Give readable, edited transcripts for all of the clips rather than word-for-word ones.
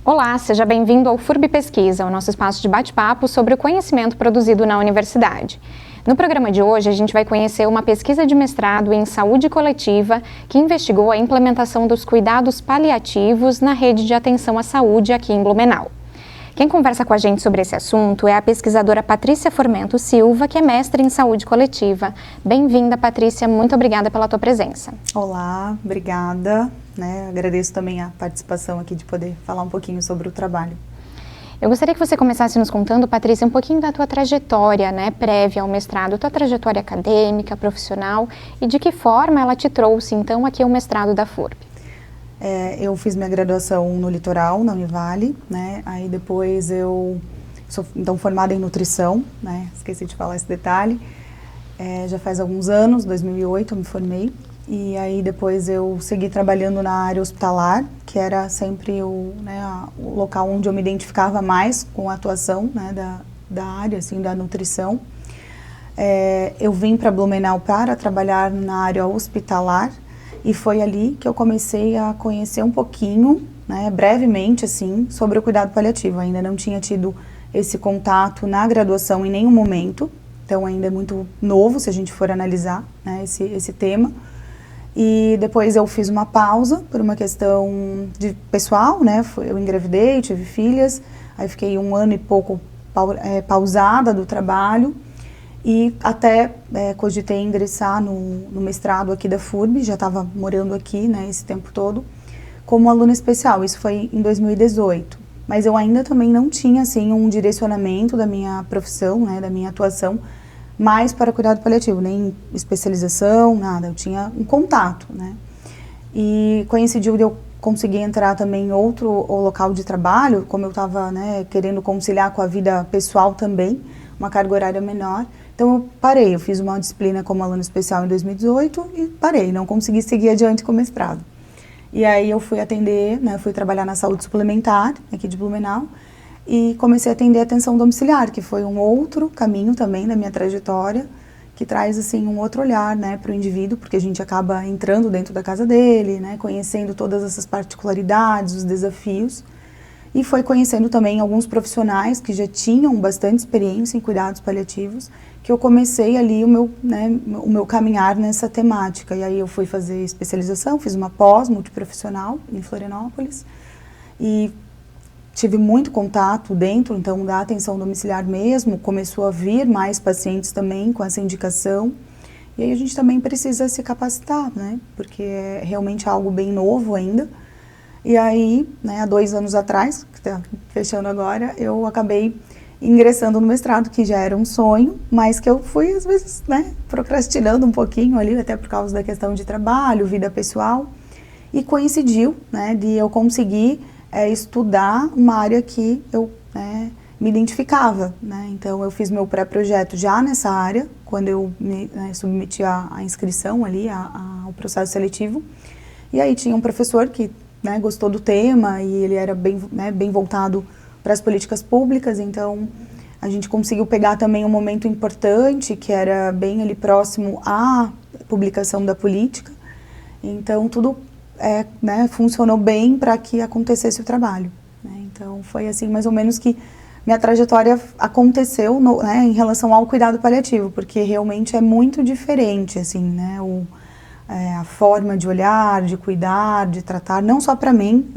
Olá, seja bem-vindo ao FURB Pesquisa, o nosso espaço de bate-papo sobre o conhecimento produzido na universidade. No programa de hoje, a gente vai conhecer uma pesquisa de mestrado em saúde coletiva que investigou a implementação dos cuidados paliativos na rede de atenção à saúde aqui em Blumenau. Quem conversa com a gente sobre esse assunto é a pesquisadora Patrícia Formento Silva, que é mestre em saúde coletiva. Bem-vinda, Patrícia, muito obrigada pela tua presença. Olá, obrigada. Agradeço também a participação aqui de poder falar um pouquinho sobre o trabalho. Eu gostaria que você começasse nos contando, Patrícia, um pouquinho da tua trajetória, prévia ao mestrado, tua trajetória acadêmica, profissional, e de que forma ela te trouxe, então, aqui ao mestrado da FURB. Eu fiz minha graduação no Litoral, na Univale, aí depois eu sou então formada em nutrição, esqueci de falar esse detalhe, já faz alguns anos, 2008 eu me formei, e aí depois eu segui trabalhando na área hospitalar, que era sempre o local onde eu me identificava mais com a atuação da área, assim, da nutrição. Eu vim para Blumenau para trabalhar na área hospitalar, e foi ali que eu comecei a conhecer um pouquinho, brevemente, assim, sobre o cuidado paliativo. Ainda não tinha tido esse contato na graduação em nenhum momento, então ainda é muito novo se a gente for analisar esse tema. E depois eu fiz uma pausa por uma questão de pessoal, eu engravidei, tive filhas, aí fiquei um ano e pouco pausada do trabalho. E até cogitei ingressar no mestrado aqui da FURB, já estava morando aqui esse tempo todo, como aluna especial. Isso foi em 2018. Mas eu ainda também não tinha assim, um direcionamento da minha profissão, da minha atuação, mais para cuidado paliativo, nem especialização, nada. Eu tinha um contato. E coincidiu de eu conseguir entrar também em outro local de trabalho, como eu estava querendo conciliar com a vida pessoal também, uma carga horária menor. Então eu parei, eu fiz uma disciplina como aluna especial em 2018 e parei, não consegui seguir adiante com o mestrado. E aí eu fui atender, fui trabalhar na saúde suplementar aqui de Blumenau e comecei a atender a atenção domiciliar, que foi um outro caminho também da minha trajetória, que traz assim um outro olhar para o indivíduo, porque a gente acaba entrando dentro da casa dele, conhecendo todas essas particularidades, os desafios. E foi conhecendo também alguns profissionais que já tinham bastante experiência em cuidados paliativos, que eu comecei ali o meu caminhar nessa temática. E aí eu fui fazer especialização, fiz uma pós multiprofissional em Florianópolis e tive muito contato dentro, então, da atenção domiciliar mesmo, começou a vir mais pacientes também com essa indicação. E aí a gente também precisa se capacitar, porque é realmente algo bem novo ainda. E aí, há 2 anos atrás, que está fechando agora, eu acabei ingressando no mestrado, que já era um sonho, mas que eu fui, às vezes, procrastinando um pouquinho ali, até por causa da questão de trabalho, vida pessoal. E coincidiu, de eu conseguir estudar uma área que eu me identificava, Então, eu fiz meu pré-projeto já nessa área, quando eu me submeti à inscrição ali, ao processo seletivo. E aí tinha um professor que gostou do tema e ele era bem voltado para as políticas públicas, então a gente conseguiu pegar também um momento importante, que era bem ali próximo à publicação da política, então tudo funcionou bem para que acontecesse o trabalho. Então foi assim mais ou menos que minha trajetória aconteceu em relação ao cuidado paliativo, porque realmente é muito diferente, assim, a forma de olhar, de cuidar, de tratar, não só para mim,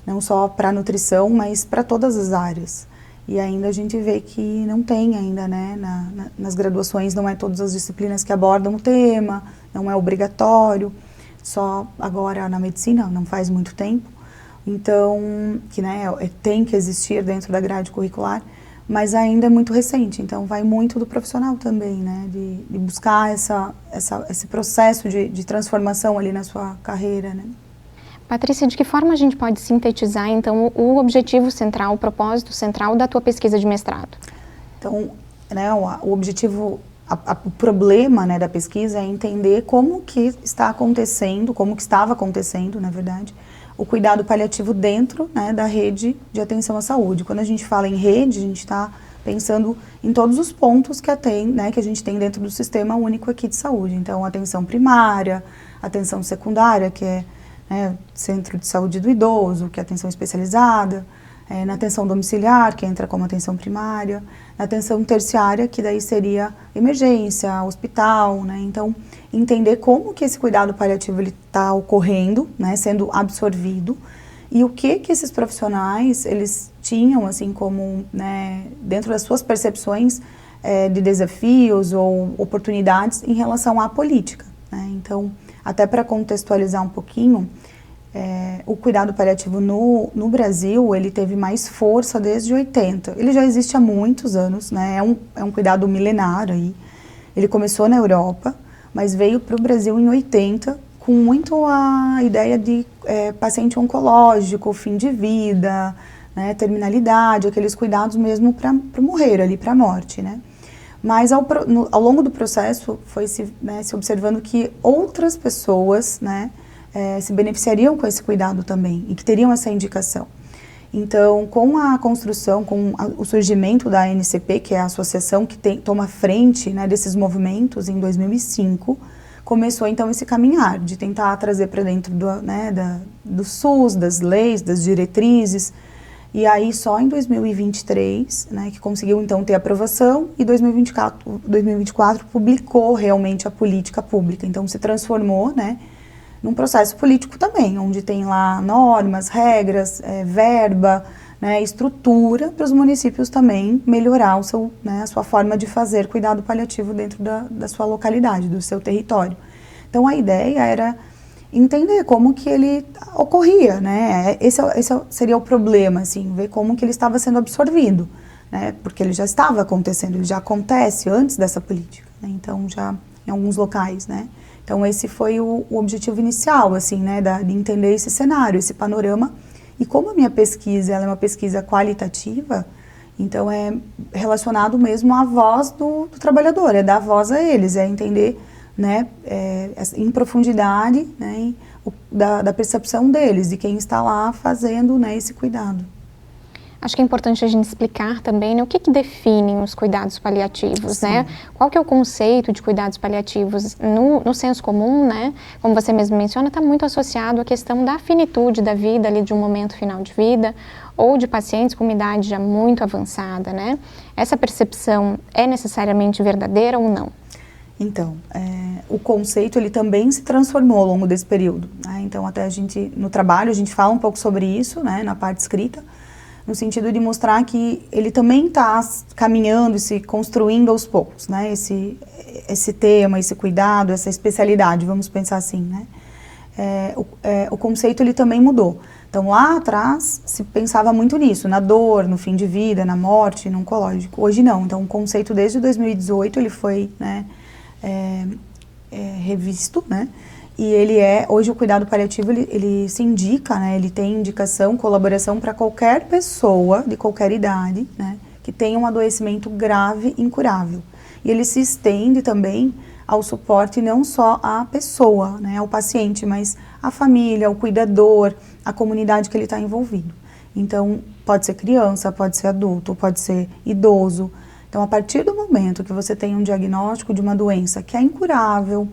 não só para a nutrição, mas para todas as áreas. E ainda a gente vê que não tem ainda, nas graduações, não é todas as disciplinas que abordam o tema, não é obrigatório, só agora na medicina, não faz muito tempo. Então, que tem que existir dentro da grade curricular, mas ainda é muito recente, então vai muito do profissional também, de buscar esse processo de transformação ali na sua carreira, Patrícia, de que forma a gente pode sintetizar, então, o objetivo central, o propósito central da tua pesquisa de mestrado? Então, o objetivo, o problema da pesquisa é entender como que está acontecendo, como que estava acontecendo, na verdade, o cuidado paliativo dentro da rede de atenção à saúde. Quando a gente fala em rede, a gente está pensando em todos os pontos que a gente tem dentro do Sistema Único aqui de saúde. Então, atenção primária, atenção secundária, que é né, centro de saúde do idoso, que é atenção especializada, na atenção domiciliar, que entra como atenção primária, na atenção terciária, que daí seria emergência, hospital, né? Então, entender como que esse cuidado paliativo está ocorrendo, né, sendo absorvido, e o que esses profissionais, eles tinham, assim, como, né, dentro das suas percepções de desafios ou oportunidades em relação à política, né? Então, até para contextualizar um pouquinho, o cuidado paliativo no Brasil, ele teve mais força desde 80. Ele já existe há muitos anos, né? É um cuidado milenar aí. Ele começou na Europa, mas veio para o Brasil em 80, com muito a ideia de paciente oncológico, fim de vida, né, terminalidade, aqueles cuidados mesmo para morrer ali, para a morte, né? Mas ao longo do processo foi se observando que outras pessoas, né, se beneficiariam com esse cuidado também e que teriam essa indicação. Então, com a construção, com o surgimento da ANCP, que é a associação que toma frente, né, desses movimentos em 2005, começou então esse caminhar de tentar trazer para dentro do SUS, das leis, das diretrizes. E aí só em 2023, né, que conseguiu então ter aprovação, e 2024 publicou realmente a política pública. Então se transformou, né, num processo político também, onde tem lá normas, regras, verba, né, estrutura para os municípios também melhorar a sua forma de fazer cuidado paliativo dentro da sua localidade, do seu território. Então a ideia era entender como que ele ocorria, né? Esse seria o problema, assim, ver como que ele estava sendo absorvido, né? Porque ele já estava acontecendo, ele já acontece antes dessa política, né? Então já em alguns locais, né? Então esse foi o objetivo inicial, assim, né? De entender esse cenário, esse panorama. E como a minha pesquisa ela é uma pesquisa qualitativa, então é relacionado mesmo à voz do trabalhador, é dar voz a eles, é entender, né, em profundidade, né, da percepção deles, de quem está lá fazendo, né, esse cuidado. Acho que é importante a gente explicar também, né, o que definem os cuidados paliativos, né? Qual que é o conceito de cuidados paliativos no senso comum, né? Como você mesmo menciona, está muito associado à questão da finitude da vida ali de um momento final de vida ou de pacientes com uma idade já muito avançada, né? Essa percepção é necessariamente verdadeira ou não? Então, o conceito ele também se transformou ao longo desse período, né? Então até no trabalho a gente fala um pouco sobre isso, né, na parte escrita, no sentido de mostrar que ele também está caminhando e se construindo aos poucos, né? Esse tema, esse cuidado, essa especialidade, vamos pensar assim, né? O conceito ele também mudou. Então lá atrás se pensava muito nisso, na dor, no fim de vida, na morte, no oncológico. Hoje não. Então o conceito desde 2018 ele foi, né, revisto, né? E hoje o cuidado paliativo, ele se indica, né, ele tem indicação, colaboração para qualquer pessoa, de qualquer idade, né, que tenha um adoecimento grave, incurável. E ele se estende também ao suporte não só à pessoa, né, ao paciente, mas à família, ao cuidador, à comunidade que ele está envolvido. Então, pode ser criança, pode ser adulto, pode ser idoso. Então, a partir do momento que você tem um diagnóstico de uma doença que é incurável,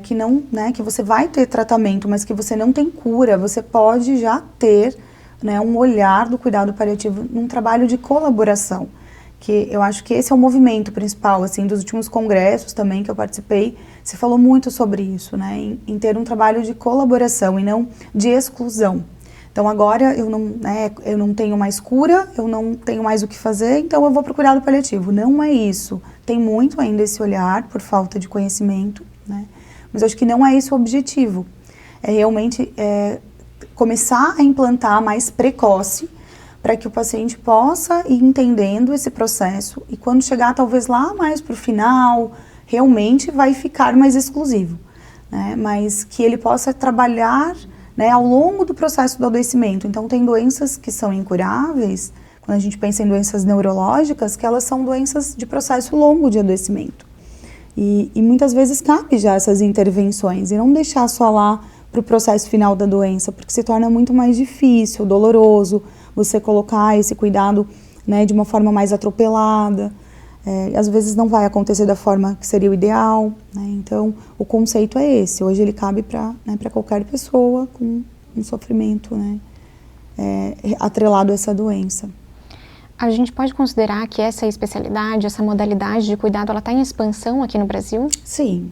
que não, né, que você vai ter tratamento, mas que você não tem cura, você pode já ter, né, um olhar do cuidado paliativo num trabalho de colaboração, que eu acho que esse é o movimento principal, assim, dos últimos congressos também que eu participei, se falou muito sobre isso, né, em ter um trabalho de colaboração e não de exclusão. Então agora eu não tenho mais cura, eu não tenho mais o que fazer, então eu vou para o cuidado paliativo. Não é isso. Tem muito ainda esse olhar por falta de conhecimento, né? Mas eu acho que não é esse o objetivo. É realmente começar a implantar mais precoce para que o paciente possa ir entendendo esse processo e quando chegar talvez lá mais para o final, realmente vai ficar mais exclusivo, né? Mas que ele possa trabalhar, né, ao longo do processo do adoecimento. Então tem doenças que são incuráveis, quando a gente pensa em doenças neurológicas, que elas são doenças de processo longo de adoecimento. E muitas vezes cabe já essas intervenções e não deixar só lá para o processo final da doença, porque se torna muito mais difícil, doloroso, você colocar esse cuidado, né, de uma forma mais atropelada. E às vezes não vai acontecer da forma que seria o ideal, né? Então, o conceito é esse. Hoje ele cabe para, né, para qualquer pessoa com um sofrimento, né, atrelado a essa doença. A gente pode considerar que essa especialidade, essa modalidade de cuidado, ela está em expansão aqui no Brasil? Sim,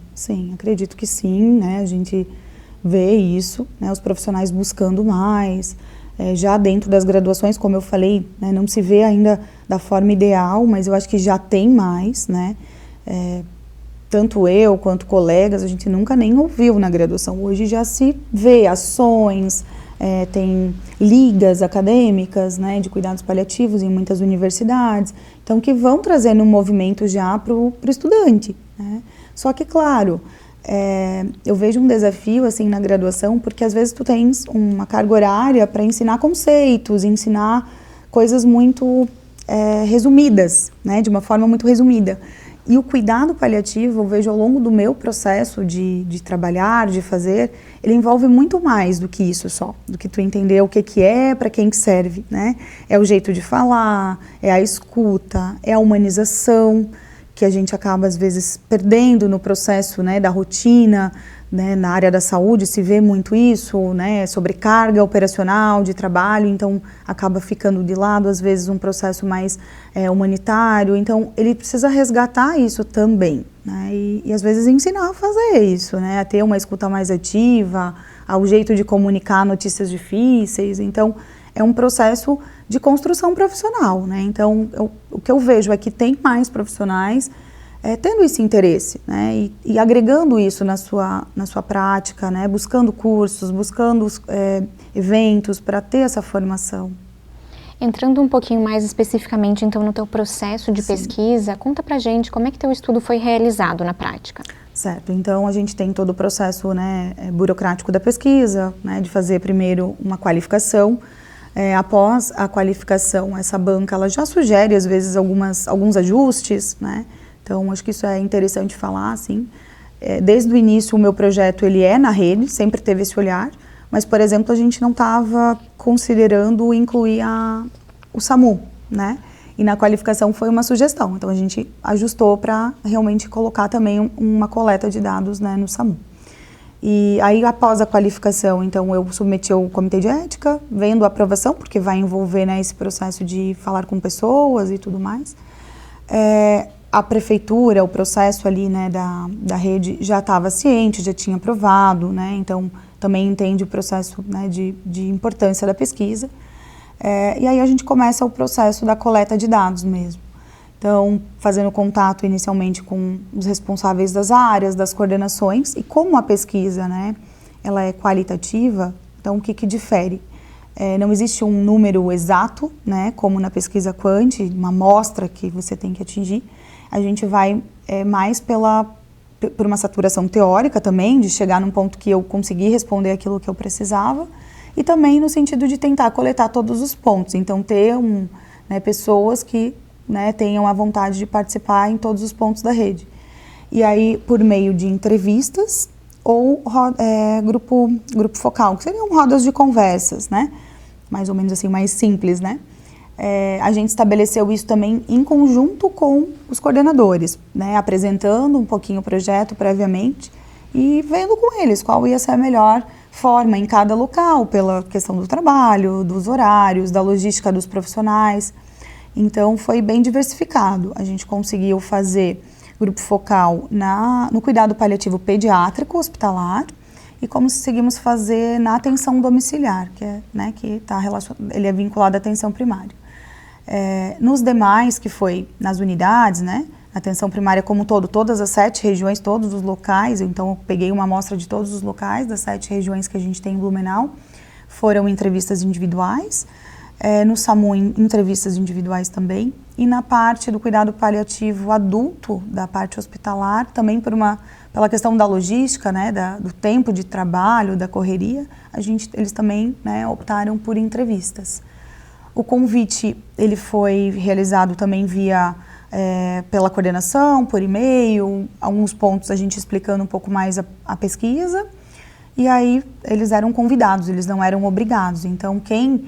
acredito que sim, né? A gente vê isso, né? Os profissionais buscando mais, já dentro das graduações, como eu falei, né? Não se vê ainda da forma ideal, mas eu acho que já tem mais, né? Tanto eu quanto colegas, a gente nunca nem ouviu na graduação. Hoje já se vê ações, tem ligas acadêmicas, né, de cuidados paliativos em muitas universidades, então que vão trazendo um movimento já para o estudante, né? Só que, claro, eu vejo um desafio assim na graduação, porque às vezes tu tens uma carga horária para ensinar conceitos, ensinar coisas muito resumidas, né, de uma forma muito resumida. E o cuidado paliativo, eu vejo ao longo do meu processo de trabalhar, de fazer, ele envolve muito mais do que isso só, do que tu entender o que é, para quem que serve, né? É o jeito de falar, é a escuta, é a humanização, que a gente acaba às vezes perdendo no processo, né, da rotina, né, na área da saúde se vê muito isso, né, sobrecarga operacional de trabalho, então acaba ficando de lado às vezes um processo mais humanitário, então ele precisa resgatar isso também, né, e às vezes ensinar a fazer isso, né, a ter uma escuta mais ativa, ao jeito de comunicar notícias difíceis, então é um processo de construção profissional, né, então o que eu vejo é que tem mais profissionais tendo esse interesse, né, e agregando isso na sua prática, né, buscando cursos, buscando eventos para ter essa formação. Entrando um pouquinho mais especificamente, então, no teu processo de pesquisa, conta pra gente como é que teu estudo foi realizado na prática. Certo, então a gente tem todo o processo, né, burocrático da pesquisa, né, de fazer primeiro uma qualificação. Após a qualificação, essa banca ela já sugere às vezes alguns ajustes, né? Então, acho que isso é interessante falar, assim. Desde o início, o meu projeto, ele é na rede, sempre teve esse olhar, mas, por exemplo, a gente não estava considerando incluir o SAMU, né? E na qualificação foi uma sugestão, então a gente ajustou para realmente colocar também uma coleta de dados, né, no SAMU. E aí, após a qualificação, então, eu submeti ao comitê de ética, vendo a aprovação, porque vai envolver, né, esse processo de falar com pessoas e tudo mais. A prefeitura, o processo ali, né, da rede já estava ciente, já tinha aprovado, né, então também entende o processo, né, de importância da pesquisa. E aí a gente começa o processo da coleta de dados mesmo. Então, fazendo contato inicialmente com os responsáveis das áreas, das coordenações, e como a pesquisa, né, ela é qualitativa, então o que difere? Não existe um número exato, né, como na pesquisa Quant, uma amostra que você tem que atingir. A gente vai mais por uma saturação teórica também, de chegar num ponto que eu consegui responder aquilo que eu precisava, e também no sentido de tentar coletar todos os pontos, então ter pessoas que, né, tenham a vontade de participar em todos os pontos da rede. E aí, por meio de entrevistas ou grupo focal, que seriam rodas de conversas, né? Mais ou menos assim, mais simples, né? A gente estabeleceu isso também em conjunto com os coordenadores, né? Apresentando um pouquinho o projeto previamente e vendo com eles qual ia ser a melhor forma em cada local, pela questão do trabalho, dos horários, da logística dos profissionais. Então, foi bem diversificado. A gente conseguiu fazer grupo focal no cuidado paliativo pediátrico hospitalar e conseguimos fazer na atenção domiciliar, ele é vinculado à atenção primária. Nos demais, que foi nas unidades, né, atenção primária como um todo, todas as 7 regiões, todos os locais, então eu peguei uma amostra de todos os locais das 7 regiões que a gente tem em Blumenau, foram entrevistas individuais, no SAMU entrevistas individuais também, e na parte do cuidado paliativo adulto, da parte hospitalar, também pela questão da logística, né, do tempo de trabalho, da correria, eles também, né, optaram por entrevistas. O convite, ele foi realizado também pela coordenação, por e-mail, alguns pontos a gente explicando um pouco mais a pesquisa, e aí eles eram convidados, eles não eram obrigados. Então, quem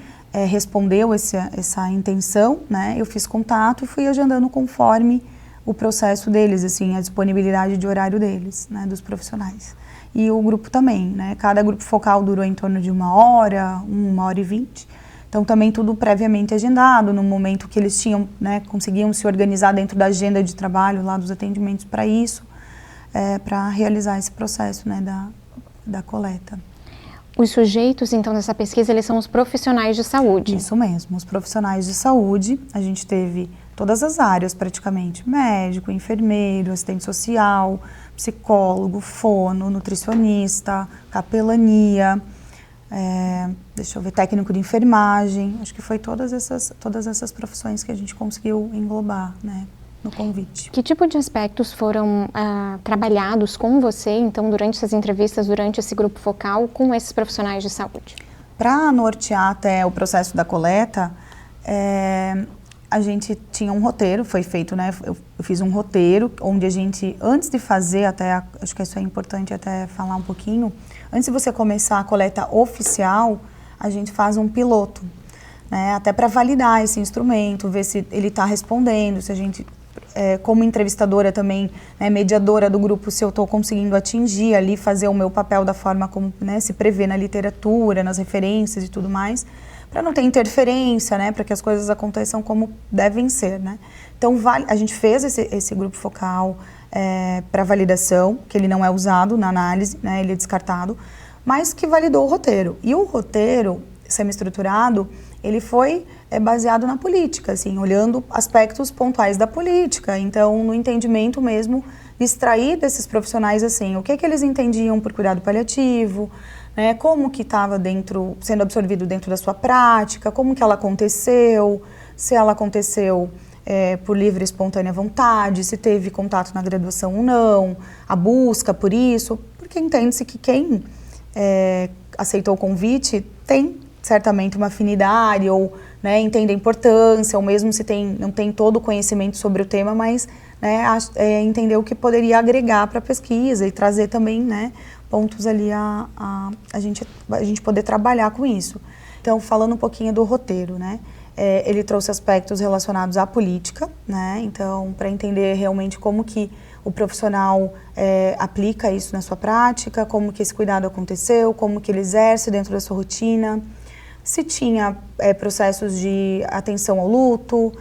respondeu essa intenção, né, eu fiz contato e fui agendando conforme o processo deles, assim, a disponibilidade de horário deles, né, dos profissionais. E o grupo também, né, cada grupo focal durou em torno de 1h e 20. Então também tudo previamente agendado, no momento que eles tinham, né, conseguiam se organizar dentro da agenda de trabalho lá dos atendimentos para isso, para realizar esse processo, né, da coleta. Os sujeitos, então, dessa pesquisa, eles são os profissionais de saúde? Isso mesmo, os profissionais de saúde. A gente teve todas as áreas praticamente, médico, enfermeiro, assistente social, psicólogo, fono, nutricionista, capelania, deixa eu ver, técnico de enfermagem. Acho que foi todas essas profissões que a gente conseguiu englobar, né, no convite. Que tipo de aspectos foram trabalhados com você, então, durante essas entrevistas, durante esse grupo focal, com esses profissionais de saúde? Para nortear até o processo da coleta, a gente tinha um roteiro, foi feito, né? Eu fiz um roteiro onde a gente, antes de fazer, até acho que isso é importante até falar um pouquinho, antes de você começar a coleta oficial, a gente faz um piloto, né? Até para validar esse instrumento, ver se ele está respondendo, se a gente, como entrevistadora também, né, mediadora do grupo, se eu estou conseguindo atingir ali, fazer o meu papel da forma como, né, se prevê na literatura, nas referências e tudo mais, para não ter interferência, né, para que as coisas aconteçam como devem ser, né. Então a gente fez esse grupo focal para validação, que ele não é usado na análise, né, ele é descartado, mas que validou o roteiro. E o roteiro semi-estruturado, ele foi baseado na política, assim, olhando aspectos pontuais da política. Então, no entendimento mesmo, extrair desses profissionais, assim, o que eles entendiam por cuidado paliativo, né, como que estava sendo absorvido dentro da sua prática, como que ela aconteceu, se ela aconteceu por livre e espontânea vontade, se teve contato na graduação ou não, a busca por isso, porque entende-se que quem aceitou o convite tem certamente uma afinidade ou, né, entende a importância, ou mesmo se não tem todo o conhecimento sobre o tema, mas, né, entender o que poderia agregar para a pesquisa e trazer também, né, pontos ali a gente poder trabalhar com isso. Então, falando um pouquinho do roteiro, né, ele trouxe aspectos relacionados à política, né, então, para entender realmente como que o profissional aplica isso na sua prática, como que esse cuidado aconteceu, como que ele exerce dentro da sua rotina, se tinha processos de atenção ao luto,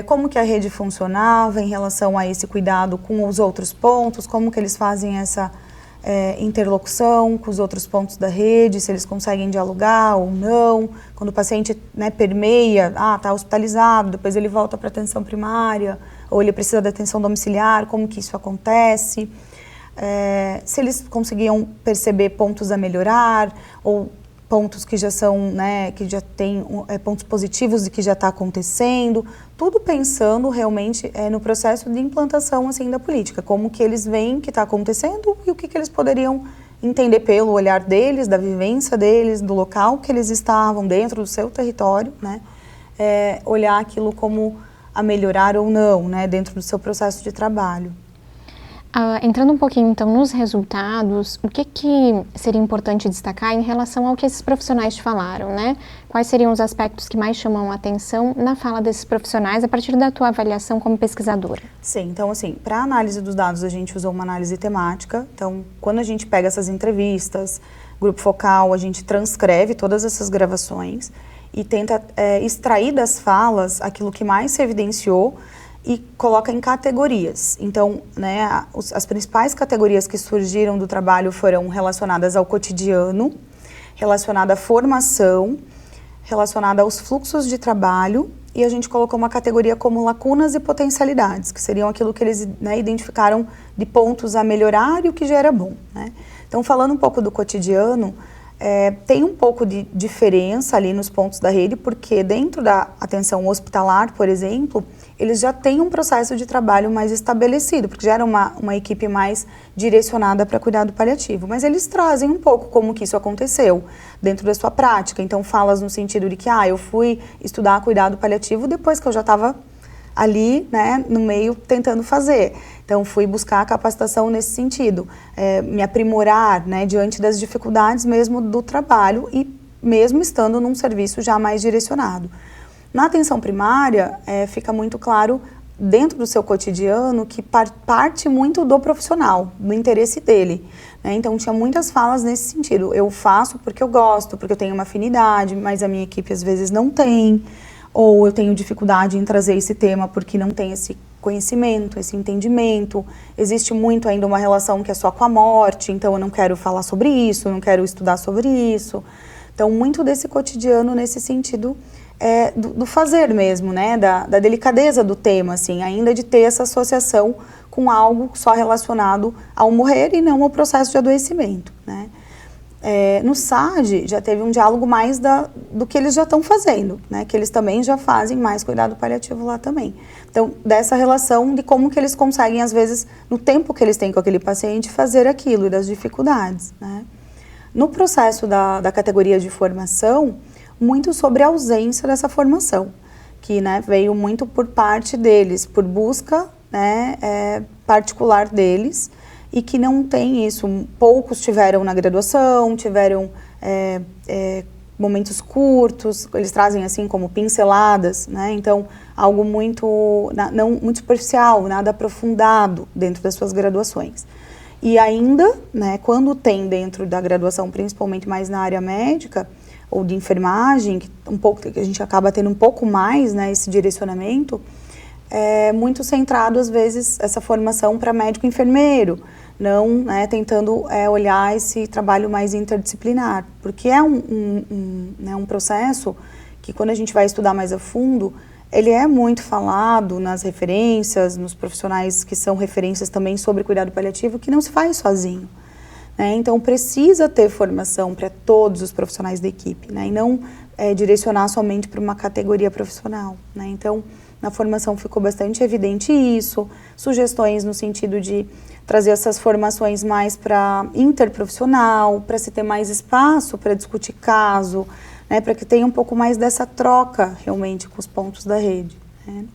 como que a rede funcionava em relação a esse cuidado com os outros pontos, como que eles fazem essa interlocução com os outros pontos da rede, se eles conseguem dialogar ou não, quando o paciente, né, permeia, está hospitalizado, depois ele volta para a atenção primária, ou ele precisa de atenção domiciliar, como que isso acontece, se eles conseguiam perceber pontos a melhorar, ou pontos que já são, né, que já tem pontos positivos de que já está acontecendo, tudo pensando realmente no processo de implantação, assim, da política, como que eles veem que está acontecendo e o que eles poderiam entender pelo olhar deles, da vivência deles, do local que eles estavam dentro do seu território, né, olhar aquilo como a melhorar ou não, né, dentro do seu processo de trabalho. Entrando um pouquinho, então, nos resultados, o que seria importante destacar em relação ao que esses profissionais te falaram, né? Quais seriam os aspectos que mais chamam a atenção na fala desses profissionais a partir da tua avaliação como pesquisadora? Sim, então, assim, para a análise dos dados, a gente usou uma análise temática. Então, quando a gente pega essas entrevistas, grupo focal, a gente transcreve todas essas gravações e tenta extrair das falas aquilo que mais se evidenciou e coloca em categorias. Então, né, as principais categorias que surgiram do trabalho foram relacionadas ao cotidiano, relacionada à formação, relacionada aos fluxos de trabalho, e a gente colocou uma categoria como lacunas e potencialidades, que seriam aquilo que eles, né, identificaram de pontos a melhorar e o que já era bom, né? Então, falando um pouco do cotidiano, tem um pouco de diferença ali nos pontos da rede, porque dentro da atenção hospitalar, por exemplo, eles já têm um processo de trabalho mais estabelecido, porque já era uma equipe mais direcionada para cuidado paliativo. Mas eles trazem um pouco como que isso aconteceu dentro da sua prática. Então, falas no sentido de que, eu fui estudar cuidado paliativo depois que eu já estava ali, né, no meio, tentando fazer. Então, fui buscar a capacitação nesse sentido, me aprimorar, né, diante das dificuldades mesmo do trabalho e mesmo estando num serviço já mais direcionado. Na atenção primária, fica muito claro dentro do seu cotidiano que parte muito do profissional, do interesse dele, né? Então tinha muitas falas nesse sentido, eu faço porque eu gosto, porque eu tenho uma afinidade, mas a minha equipe às vezes não tem, ou eu tenho dificuldade em trazer esse tema porque não tem esse conhecimento, esse entendimento, existe muito ainda uma relação que é só com a morte, então eu não quero falar sobre isso, não quero estudar sobre isso. Então muito desse cotidiano nesse sentido do fazer mesmo, né, da delicadeza do tema, assim, ainda de ter essa associação com algo só relacionado ao morrer e não ao processo de adoecimento, né. No SAD já teve um diálogo mais do que eles já estão fazendo, né, que eles também já fazem mais cuidado paliativo lá também. Então, dessa relação de como que eles conseguem, às vezes, no tempo que eles têm com aquele paciente, fazer aquilo e das dificuldades, né. No processo da categoria de formação, muito sobre a ausência dessa formação, que, né, veio muito por parte deles, por busca, né, particular deles, e que não tem isso. Poucos tiveram na graduação, tiveram momentos curtos, eles trazem assim como pinceladas, né, então algo muito, não muito superficial, nada aprofundado dentro das suas graduações. E ainda, né, quando tem dentro da graduação, principalmente mais na área médica, ou de enfermagem, que a gente acaba tendo um pouco mais, né, esse direcionamento, muito centrado, às vezes, essa formação para médico-enfermeiro, não, né, tentando olhar esse trabalho mais interdisciplinar, porque é um processo que, quando a gente vai estudar mais a fundo, ele é muito falado nas referências, nos profissionais que são referências também sobre cuidado paliativo, que não se faz sozinho. Então, precisa ter formação para todos os profissionais da equipe, né? E não direcionar somente para uma categoria profissional, né? Então, na formação ficou bastante evidente isso, sugestões no sentido de trazer essas formações mais para interprofissional, para se ter mais espaço para discutir caso, né? Para que tenha um pouco mais dessa troca, realmente, com os pontos da rede, né?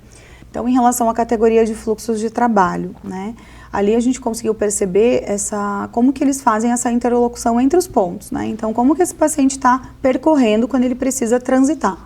Então, em relação à categoria de fluxos de trabalho, né? Ali a gente conseguiu perceber como que eles fazem essa interlocução entre os pontos, né? Então, como que esse paciente está percorrendo quando ele precisa transitar,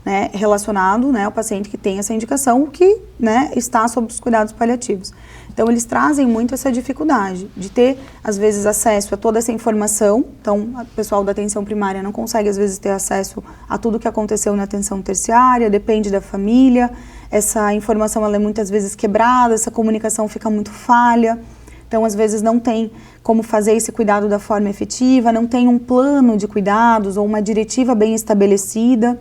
né? Relacionado, né, ao paciente que tem essa indicação, que, né, está sob os cuidados paliativos. Então, eles trazem muito essa dificuldade de ter, às vezes, acesso a toda essa informação. Então, o pessoal da atenção primária não consegue, às vezes, ter acesso a tudo que aconteceu na atenção terciária, depende da família. Essa informação, ela é muitas vezes quebrada, essa comunicação fica muito falha. Então, às vezes, não tem como fazer esse cuidado da forma efetiva, não tem um plano de cuidados ou uma diretiva bem estabelecida.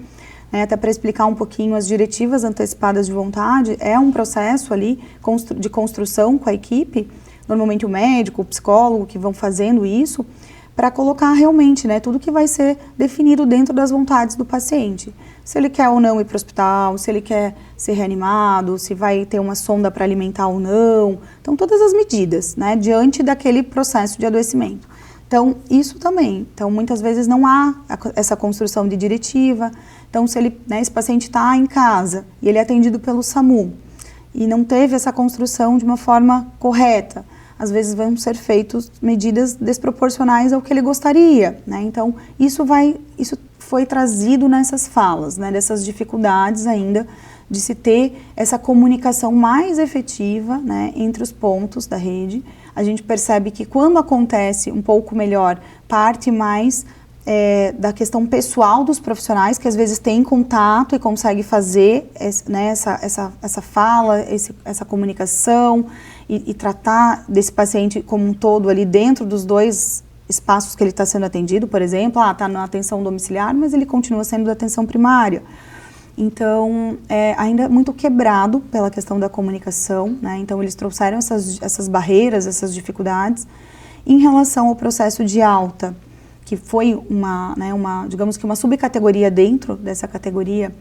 Até para explicar um pouquinho, as diretivas antecipadas de vontade é um processo ali de construção com a equipe, normalmente o médico, o psicólogo que vão fazendo isso, para colocar realmente, né, tudo que vai ser definido dentro das vontades do paciente. Se ele quer ou não ir para o hospital, se ele quer ser reanimado, se vai ter uma sonda para alimentar ou não. Então, todas as medidas, né, diante daquele processo de adoecimento. Então, isso também. Então, muitas vezes não há essa construção de diretiva. Então, se ele, né, esse paciente está em casa e ele é atendido pelo SAMU e não teve essa construção de uma forma correta, às vezes vão ser feitas medidas desproporcionais ao que ele gostaria, né? Então, isso foi trazido nessas falas, né, dessas dificuldades ainda de se ter essa comunicação mais efetiva, né, entre os pontos da rede. A gente percebe que quando acontece um pouco melhor, parte mais da questão pessoal dos profissionais, que às vezes tem contato e consegue fazer, né, essa fala, essa comunicação e tratar desse paciente como um todo ali dentro dos dois espaços que ele está sendo atendido, por exemplo, está na atenção domiciliar, mas ele continua sendo da atenção primária. Então, ainda é muito quebrado pela questão da comunicação, né? Então, eles trouxeram essas barreiras, essas dificuldades. Em relação ao processo de alta, que foi digamos que uma subcategoria dentro dessa categoria,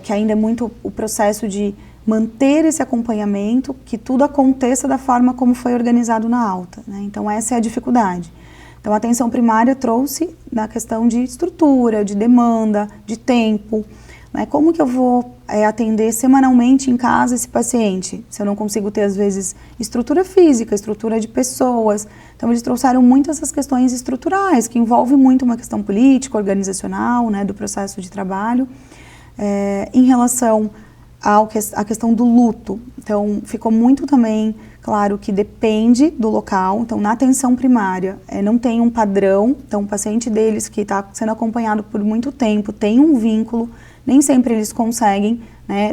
que ainda é muito o processo de manter esse acompanhamento, que tudo aconteça da forma como foi organizado na alta, né? Então, essa é a dificuldade. Então, a atenção primária trouxe na questão de estrutura, de demanda, de tempo, né? Como que eu vou atender semanalmente em casa esse paciente, se eu não consigo ter, às vezes, estrutura física, estrutura de pessoas. Então, eles trouxeram muito essas questões estruturais, que envolvem muito uma questão política, organizacional, né, do processo de trabalho. Em relação a questão do luto. Então, ficou muito também claro que depende do local. Então, na atenção primária, não tem um padrão. Então, o paciente deles que está sendo acompanhado por muito tempo tem um vínculo. Nem sempre eles conseguem, né?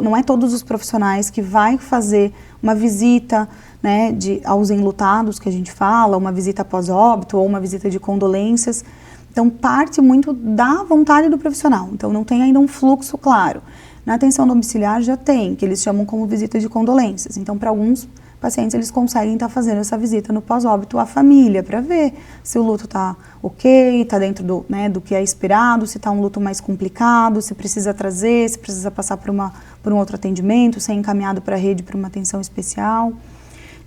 Não é todos os profissionais que vai fazer uma visita, né, aos enlutados, que a gente fala, uma visita pós-óbito ou uma visita de condolências. Então, parte muito da vontade do profissional. Então, não tem ainda um fluxo claro. Na atenção domiciliar já tem, que eles chamam como visita de condolências. Então, para alguns pacientes, eles conseguem estar fazendo essa visita no pós-óbito à família, para ver se o luto está ok, está dentro do que é esperado, se está um luto mais complicado, se precisa trazer, se precisa passar por um outro atendimento, ser encaminhado para a rede para uma atenção especial.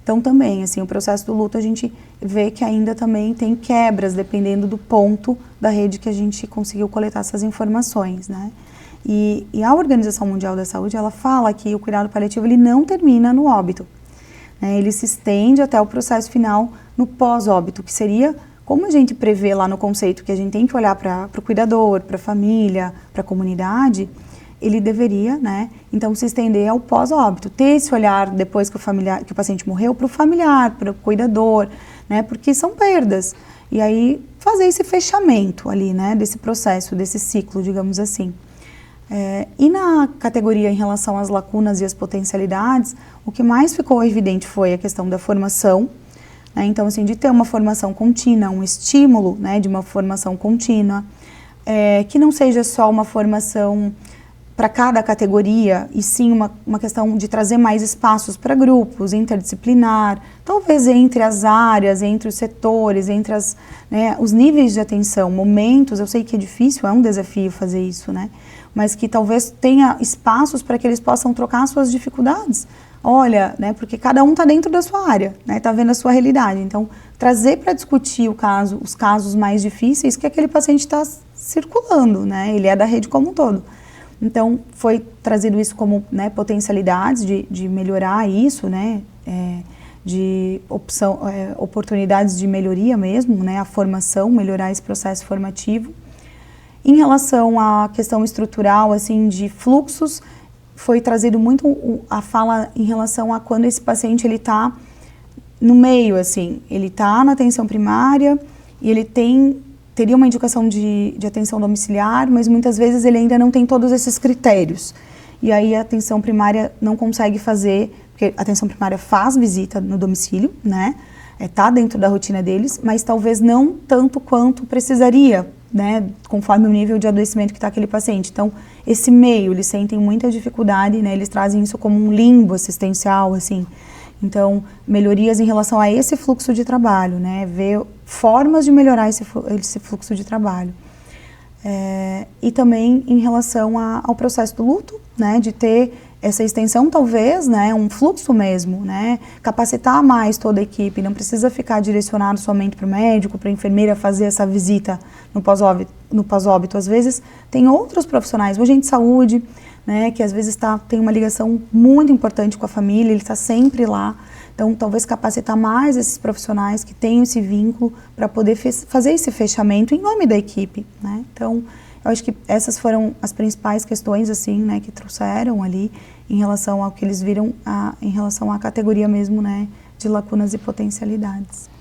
Então, também, assim, o processo do luto, a gente vê que ainda também tem quebras, dependendo do ponto da rede que a gente conseguiu coletar essas informações, né? E a Organização Mundial da Saúde, ela fala que o cuidado paliativo, ele não termina no óbito, né? Ele se estende até o processo final no pós-óbito, que seria, como a gente prevê lá no conceito, que a gente tem que olhar para o cuidador, para a família, para a comunidade, ele deveria, né, então se estender ao pós-óbito, ter esse olhar depois que o paciente morreu para o familiar, para o cuidador, né, porque são perdas. E aí fazer esse fechamento ali, né, desse processo, desse ciclo, digamos assim. E na categoria em relação às lacunas e às potencialidades, o que mais ficou evidente foi a questão da formação, né? Então, assim, de ter uma formação contínua, um estímulo, né, de uma formação contínua, que não seja só uma formação para cada categoria, e sim uma questão de trazer mais espaços para grupos, interdisciplinar, talvez entre as áreas, entre os setores, entre os níveis de atenção, momentos. Eu sei que é difícil, é um desafio fazer isso, né? Mas que talvez tenha espaços para que eles possam trocar suas dificuldades. Olha, né, porque cada um está dentro da sua área, né, está vendo a sua realidade. Então, trazer para discutir os casos mais difíceis que aquele paciente está circulando, né, ele é da rede como um todo. Então, foi trazido isso como, né, potencialidades de melhorar isso, né, de oportunidades de melhoria mesmo, né, a formação, melhorar esse processo formativo. Em relação à questão estrutural, assim, de fluxos, foi trazido muito a fala em relação a quando esse paciente ele está no meio, assim, ele está na atenção primária e ele teria uma indicação de atenção domiciliar, mas muitas vezes ele ainda não tem todos esses critérios. E aí a atenção primária não consegue fazer, porque a atenção primária faz visita no domicílio, né? Está dentro da rotina deles, mas talvez não tanto quanto precisaria, né, conforme o nível de adoecimento que está aquele paciente. Então, esse meio, eles sentem muita dificuldade, né, eles trazem isso como um limbo assistencial, assim. Então, melhorias em relação a esse fluxo de trabalho, né, ver formas de melhorar esse fluxo de trabalho. E também em relação ao processo do luto, né, de ter essa extensão, talvez, né, um fluxo mesmo, né, capacitar mais toda a equipe, não precisa ficar direcionado somente para o médico, para a enfermeira fazer essa visita no pós-óbito. Às vezes tem outros profissionais, o agente de saúde, né, que às vezes tem uma ligação muito importante com a família, ele está sempre lá. Então, talvez capacitar mais esses profissionais que têm esse vínculo para poder fazer esse fechamento em nome da equipe, né. Então, eu acho que essas foram as principais questões, assim, né, que trouxeram ali em relação ao que eles viram, em relação à categoria mesmo, né, de lacunas e potencialidades.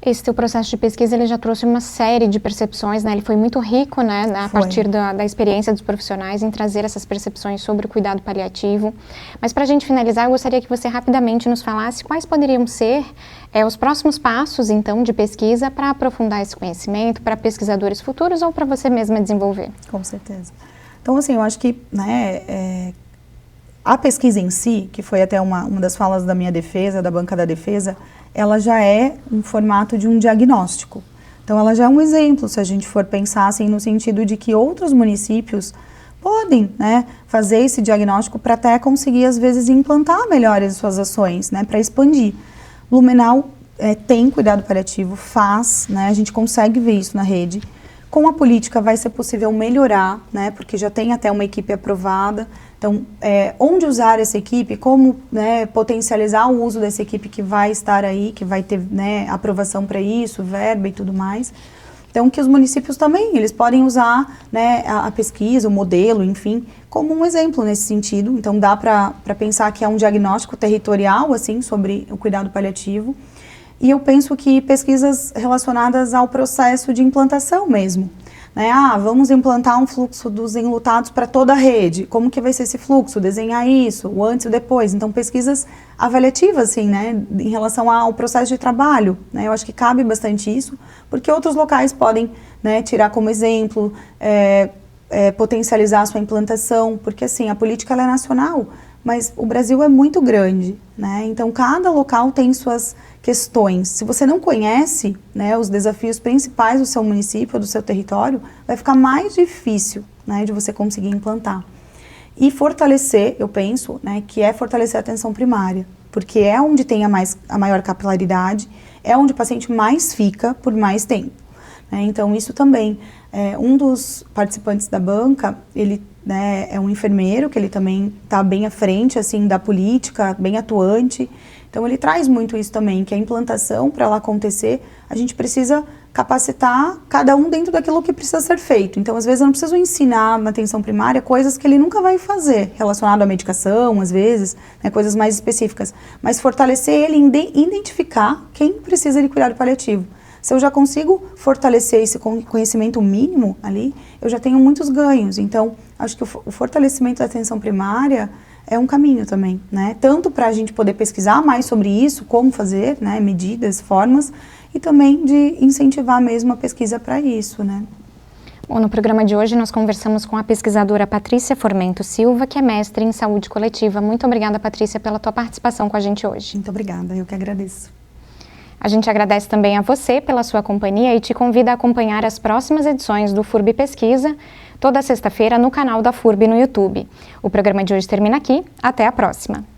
Esse teu processo de pesquisa, ele já trouxe uma série de percepções, né? Ele foi muito rico, né, a partir da experiência dos profissionais em trazer essas percepções sobre o cuidado paliativo. Mas para a gente finalizar, eu gostaria que você rapidamente nos falasse quais poderiam ser os próximos passos, então, de pesquisa para aprofundar esse conhecimento, para pesquisadores futuros ou para você mesma desenvolver. Com certeza. Então, assim, eu acho que, né, a pesquisa em si, que foi até uma das falas da minha defesa, da banca da defesa, ela já é um formato de um diagnóstico. Então, ela já é um exemplo, se a gente for pensar assim, no sentido de que outros municípios podem, né, fazer esse diagnóstico para até conseguir, às vezes, implantar melhores as suas ações, né, para expandir. Blumenau tem cuidado paliativo, faz, né, a gente consegue ver isso na rede. Com a política vai ser possível melhorar, né, porque já tem até uma equipe aprovada. Então, onde usar essa equipe, como, né, potencializar o uso dessa equipe que vai estar aí, que vai ter, né, aprovação para isso, verba e tudo mais. Então, que os municípios também, eles podem usar, né, a pesquisa, o modelo, enfim, como um exemplo nesse sentido. Então, dá para pensar que é um diagnóstico territorial, assim, sobre o cuidado paliativo. E eu penso que pesquisas relacionadas ao processo de implantação mesmo, né? Vamos implantar um fluxo dos enlutados para toda a rede. Como que vai ser esse fluxo? Desenhar isso, o antes e o depois. Então, pesquisas avaliativas, assim, né? Em relação ao processo de trabalho, né? Eu acho que cabe bastante isso, porque outros locais podem, né, tirar como exemplo, potencializar a sua implantação, porque, assim, a política ela é nacional, mas o Brasil é muito grande, né? Então, cada local tem suas questões. Se você não conhece, né, os desafios principais do seu município, do seu território, vai ficar mais difícil, né, de você conseguir implantar. E fortalecer, eu penso, né, que é fortalecer a atenção primária, porque é onde tem a maior capilaridade, é onde o paciente mais fica por mais tempo, né? Então, isso também, um dos participantes da banca, ele, né, é um enfermeiro, que ele também está bem à frente, assim, da política, bem atuante. Então, ele traz muito isso também, que a implantação, para ela acontecer, a gente precisa capacitar cada um dentro daquilo que precisa ser feito. Então, às vezes, eu não preciso ensinar na atenção primária coisas que ele nunca vai fazer, relacionado à medicação, às vezes, né, coisas mais específicas, mas fortalecer ele em identificar quem precisa de cuidado paliativo. Se eu já consigo fortalecer esse conhecimento mínimo ali, eu já tenho muitos ganhos. Então, acho que o fortalecimento da atenção primária é um caminho também, né? Tanto para a gente poder pesquisar mais sobre isso, como fazer, né, medidas, formas, e também de incentivar mesmo a pesquisa para isso, né? Bom, no programa de hoje nós conversamos com a pesquisadora Patrícia Formento Silva, que é mestre em saúde coletiva. Muito obrigada, Patrícia, pela tua participação com a gente hoje. Muito obrigada, eu que agradeço. A gente agradece também a você pela sua companhia e te convida a acompanhar as próximas edições do FURB Pesquisa, toda sexta-feira no canal da FURB no YouTube. O programa de hoje termina aqui. Até a próxima!